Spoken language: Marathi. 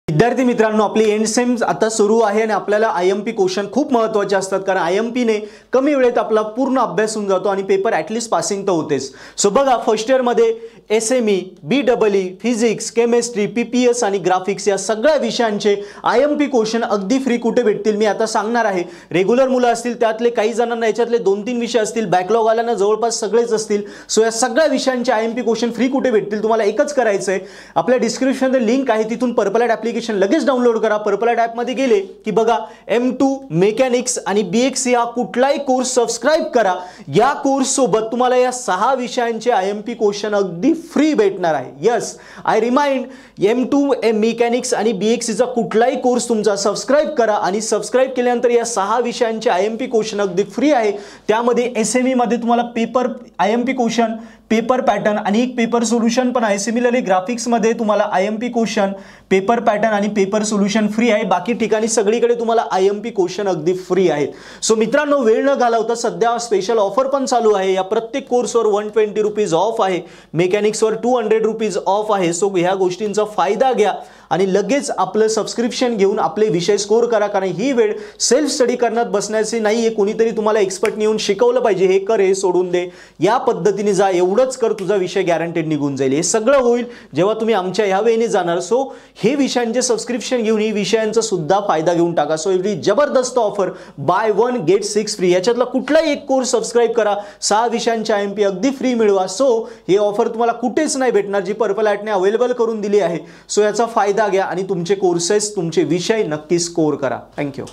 विद्यार्थी मित्रांनो, आपली एंड सेम आता सुरू आहे आणि आपल्याला आयएमपी क्वेश्चन खूप महत्त्वाचे असतात, कारण आयएमपी ने कमी वेळेत आपला पूर्ण अभ्यास होऊन जातो आणि पेपर ॲटलिस्ट पासिंग तर होतेच. सो बघा, फर्स्ट इयरमध्ये SME, BEE, physics, chemistry, PPS आणि ग्राफिक्स या सगळ्या विषयांचे आयएमपी क्वेश्चन अगदी फ्री कुठे भेटतील मी आता सांगणार आहे. रेग्युलर मुलं असतील त्यातले काही जणांना याच्यातले 2-3 विषय असतील, बॅकलॉग आल्यानं जवळपास सगळेच असतील. सो या सगळ्या विषयांचे आयएमपी क्वेश्चन फ्री कुठे भेटतील तुम्हाला एकच करायचं आहे. आपल्या डिस्क्रिप्शनमध्ये लिंक आहे, तिथून पर्पल ॲट ॲप्लिकेशन लगेच डाउनलोड करा. पर्पल ॲट ॲपमध्ये गेले की बघा M2 मेकॅनिक्स आणि BX या कुठलाही कोर्स सबस्क्राइब करा. या कोर्स सोबत तुम्हाला या 6 विषयांचे आयएमपी क्वेश्चन अगदी फ्री भेटणार आहे. Yes, I remind, M2 mechanics आणि BX चा कुठलाही कोर्स तुमचा सबस्क्राइब करा आणि सबस्क्राइब केल्यानंतर या 6 विषयांचे आयएमपी क्वेश्चन अगदी फ्री आहे. त्यामध्ये SME मध्ये तुम्हाला paper IMP question, paper pattern आणि एक पेपर सोल्युशन पण आहे. सिमिलरली ग्राफिक्स मध्ये तुम्हाला आयएमपी क्वेश्चन, पेपर पॅटर्न आणि पेपर सोल्युशन फ्री आहे. बाकी ठिकाणी सगळीकडे तुम्हाला आयएमपी क्वेश्चन अगदी फ्री आहेत. सो मित्रांनो, वेळ न घालवता सध्या स्पेशल ऑफर पण चालू आहे. या प्रत्येक कोर्सवर 120 रुपीज ऑफ आहे, मेकॅनिक्सवर 200 रुपीज ऑफ आहे. सो ह्या गोष्टींचा फायदा घ्या आणि लगेच आपलं सबस्क्रिप्शन घेऊन आपले विषय स्कोर करा, कारण ही वेळ सेल्फ स्टडी करण्यात बसण्याची नाही आहे. कोणीतरी तुम्हाला एक्सपर्ट येऊन शिकवलं पाहिजे, हे कर, हे सोडून दे, या पद्धतीने जा, एवढंच कर, तुझा विषय गॅरंटेड निघून जाईल. हे सगळं होईल जेव्हा तुम्ही आमच्या ह्या वेळेने जाणार. सो हे विषयांचे सबस्क्रिप्शन घेऊन ही विषयांचा सुद्धा फायदा घेऊन टाका. सो एवढी जबरदस्त ऑफर, बाय 1 गेट 6 फ्री. याच्यातला कुठलाही एक कोर्स सबस्क्राइब करा, 6 विषयांचे आयएमपी अगदी फ्री मिळवा. सो हे ऑफर तुम्हाला कुठेच नाही भेटणार, जी पर्पल ॲटने अवेलेबल करून दिली आहे. सो याचा फायदा घ्या आणि तुमचे कोर्सेस, तुमचे विषय नक्की स्कोर करा. थँक्यू.